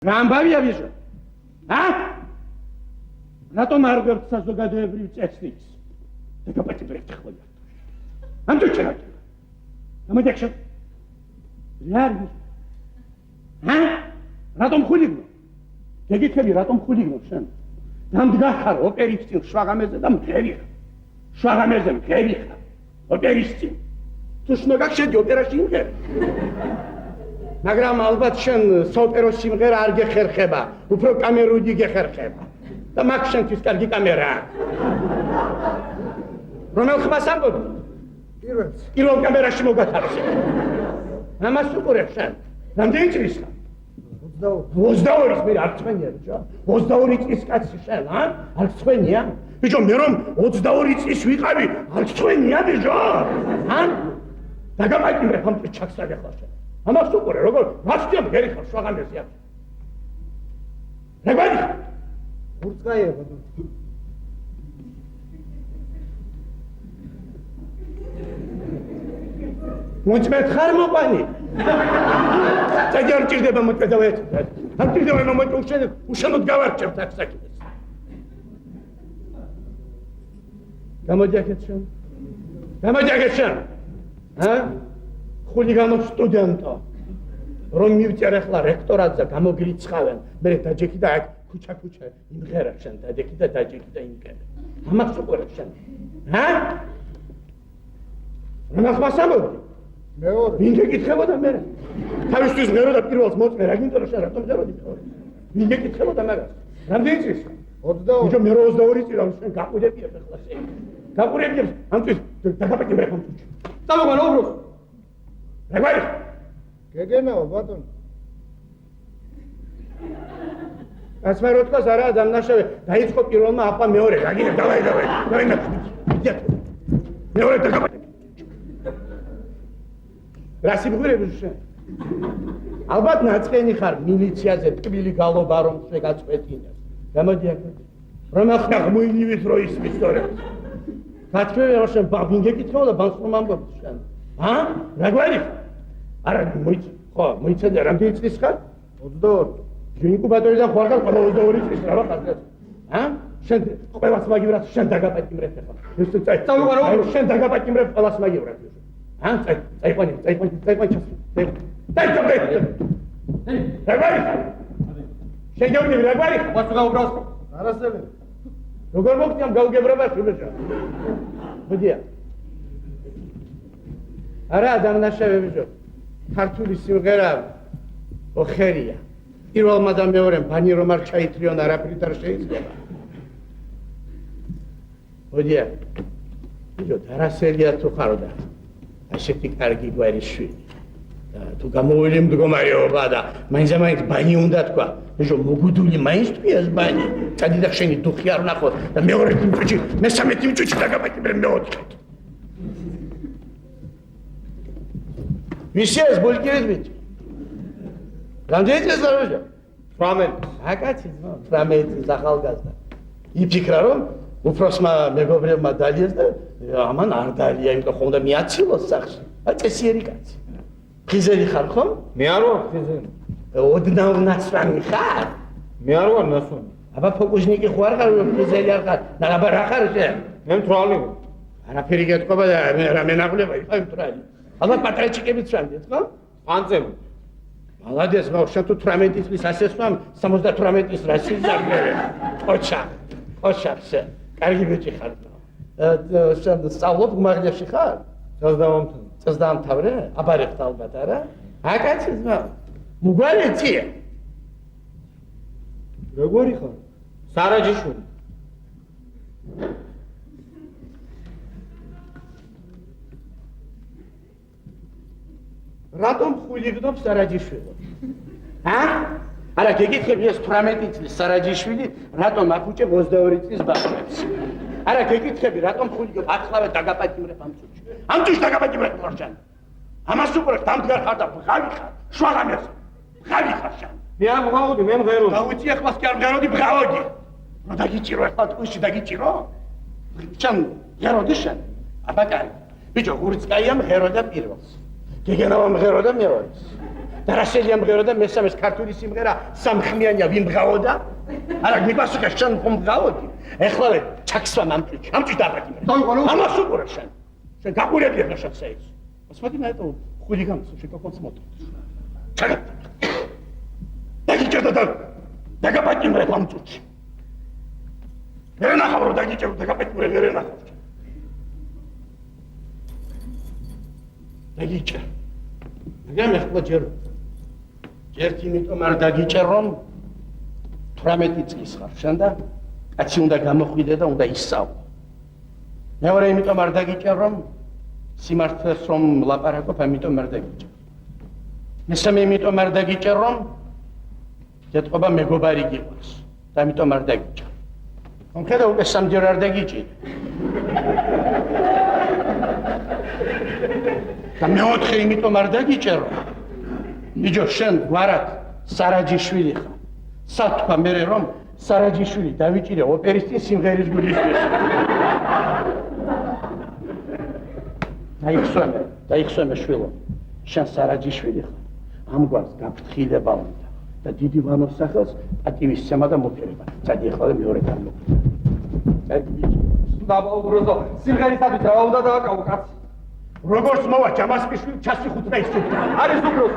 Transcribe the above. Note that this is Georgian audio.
რა ამბავია ბიჭო? რატომ არ გვერდ საზოგადოებრივ წესრიგს? დაგაპატიმრებთ ხოლმე. ამ თუჩერა. ამოდექშო. რა არის? რატომ ხულიგნო? გეკითხები რატომ ხულიგნო შენ? დამდგახარ ოპერის წინ შვაღამეზე და მღერი. შვაღამეზე მღერი ხარ. ოპერის წინ. თუ შნოგაკ შედი ოპერაში იმღერი. მაგრამ ალბათ შენ საოპერო სიმღერა არ გეხერხება, უფრო კამერული გეხერხება. და მაგ შენთვის კარგი კამერაა. რომელ ხმას ამბობ? პირველ კამერაში მოგათარებს. ამას უყურებ შენ. რამდენი წლის ხარ? 22 წლის მე არ წვენია ბიჭო. 22 წლის კაცი შენ, არ წვენია? ბიჭო მე რომ 22 წლის ვიყავი, არ წვენია ბიჭო? დაგაპატიმრებ ამ ჩაქსაგე ხარ შენ. ამას უყურე როგორ რასტია მგერი ხარ შვაღამეზე აქ. რეგადი? ურწაია ბატონო. მოწმეთ ხარ მოყანი? წადი არ ჭირდება მოწმედავეთ. არ ჭირდება მომოწმე უშენოდ გავარჩევთ აქ საკითხს. გამოჯახეთ შენ. გამოჯახეთ შენ. ხულიგანო სტუდენტო. რომ მივწერე ახლა რექტორატზე გამოგრიცხავენ. მე დაჯექი და აქ ქუჩა იმღერა შენ დაჯექი და დაჯექი და იმღერა. ამას უყურებ შენ. რა ხმას ამბობ? მეორე. ვინ გეკითხებოდა მე? თავისთვის მღერო და პირველს მოწმე რა გინდა რომ შენ რატომ მღეროდი მეორე? ვინ გეკითხებოდა მაგას? რამდენი წლის? 22. ბიჭო მე 22 წელი ვარ შენ გაყურებია ახლა შენ. გაყურებია ამ წელს დაგაპატიმრებ ამ წელს. წავიღან ობროს. რეგარი? გეგენაო ბატონო. ასმეროთქას არა დამნაშავე დაიწყო პირველმა ახლა მეორე რა გინდა დავაი მეორე დაგაპატიმრებ. რა სიბღურები შენ? ალბათ ნაწყენი ხარ მილიციაზე ტკბილი გალობა რომ შეგაწყვეტინებს. გამოდი აქ. რომ ახლა მოინივით რო ისმის თორე. გაწყვეტე რომ შენ ვინ გეკითხავ და ბანს რომ ამბობ შენ. რა გვარი? არა ხო მოიცადე რამდენი წლის ხარ? 22. ინკუბატორიდან ხარ და 22 წლის რა ხარ? შენ ყველას მაგივრად შენ დაგაპატიმრებ ახლა. ეს წავიღო შენ დაგაპატიმრებ ყველას მაგივრად. წაიყვანი ჩას. დაიწყე. რა გვარი? შენ გეუბნები რა გვარი? ვასო გაუბრალს. არასდროს. როგორ მოგწია გაუგებრებაში ბიჭო? მოდია. არა დამნაშავე ბიჭო. ქართული სიმღერა ოხერია. პირველმა და მეორემ ბანი რომ არ ჩაითრიონ არაფრით არ შეიძლება. მოდია. ბიჭო დარასელია თუ ხარო და ასეთი კარგი გვარი შვილი. თუ გამოვილი მდგომარეობა და მაინც ბანი უნდა თქვა. ბიჭო მოგუდული მაინც თვიას ბანი. წადი და შენი დუხი არ ვნახო და მეორე წუთში მესამე წუთში დაგაპატიმრებ მეოთხედ. ვისია ეს ბულკირის ბიჭი? რამდენი წელს არის? 18. აკაცი ძმა, 18 ახალგაზრდა. იფიქრა რომ უფროსმა მეგობრებმა დალიეს და ამან არ დალია, იმიტომ ხომ უნდა მიაცილოს სახში. წესიერი კაცი. ხიზელი ხარ ხომ? მე არ ვარ ხიზელი. ოდნავ ნაცვანი ხარ? მე არ ვარ ნაცვანი. აბა ფოკუსნიკი ხარ ხარ ხიზელი არ ხარ? აბა რა ხარ შენ? მე მთვალი ვარ. არაფერი გეტყობა და რა მენაღვლება იყავი მთვალი. ალბათ პატრაჩიკებიც ვამდეთ ხო? ანწები. მალადეს მაგ შენ თუ 18 წლის ასესვამ 78 წლის რა სიზარგერე. ოჩა შენ. კარგი ბიჭი ხარ. შენ სწავლობ გმაღლიაში ხარ? წასდამთავრე? აბარებთ ალბათ არა? აკაცი ძმა. მუგვარეცია. როგორი ხარ? სარაჯიშვილი. რატომ ხულიგნობ სარაჯიშვილო? არა გეკითხები ეს 18 წლის სარაჯიშვილი რატომ აფუჭებ 22 წლის ბავშვებს? არა გეკითხები რატომ ხულიგნობ ახლავე დაგაპატიმრებ ამ წუთში? ამ წუთში დაგაპატიმრებ ხარ. ამას უყურებ დამდგარ ხარ და ბღავი ხარ. შვაღამეს. ბღავი ხარ შენ. მე არ მღავოდი, მე მღეროდი. დაუწი ახლას კი არ მღეროდი, ბღავოდი. რა დაგიჭირო ახლა ტყუში დაგიჭირო? შენ მღეროდი შენ? აბა კაი. ბიჭო, გურიცკაია მღეროდა პირველს. გეგენავა მღეროდა მეორეს. და რა შეიძლება მღერო და მესამეს ქართული სიმღერა სამხმიანია ვიმღაოდა? არა მიპასუხე შენ ხომ მღაოდი? ეხლა ჩაქსვა მამჭი დაბადი. ამას უყურე შენ. შენ გაყურებია რა შენ საერთოდ. Посмотри на этого хулигана, слушай, как он смотрит. Чага. Дагича да копать не вам тут. Верена хавру дагича да копать не верена. Дагича. Я мехладжер. Ჯერტი იმიტომ არ დაგიჭერ რომ 18 წლის ხარ შენ და კაცი უნდა გამოხვიდე და უნდა ისწავლო. მეორე იმიტომ არ დაგიჭერ რომ სიმართლეს რომ ლაპარაკობ, ამიტომ არ დაგიჭერ. მესამე იმიტომ არ დაგიჭერ რომ ეთყობა მეგობარი გიყვარს და ამიტომ არ დაგიჭერ. მომხედა უკვე სამჯერ არ დაგიჭირე. და მეოთხე იმიტომ არ დაგიჭერ რომ მიჯო შენ გვარად სარაჯიშვილი ხარ. სათქვა მერე რომ სარაჯიშვილი დავიჭირე ოპერისტის სიმღერის გულისთვის. დაიხსვენე შვილო, შენ სარაჯიშვილი ხარ. ამ გვარს გაფრთხილება უნდა და დიდი ვანოს სახელს პატივისცემა და მოფერება. წადი ახლა მეორე გამოვიდა. წადი ბიჭი. დაბაუბროზო, სიმღერისათვის რა უნდა დავაკავო კაცი? როგორც მოვა ჯამასპიშვილი ჩასიხუთ და ისწრაფდა. არის უბრალოდ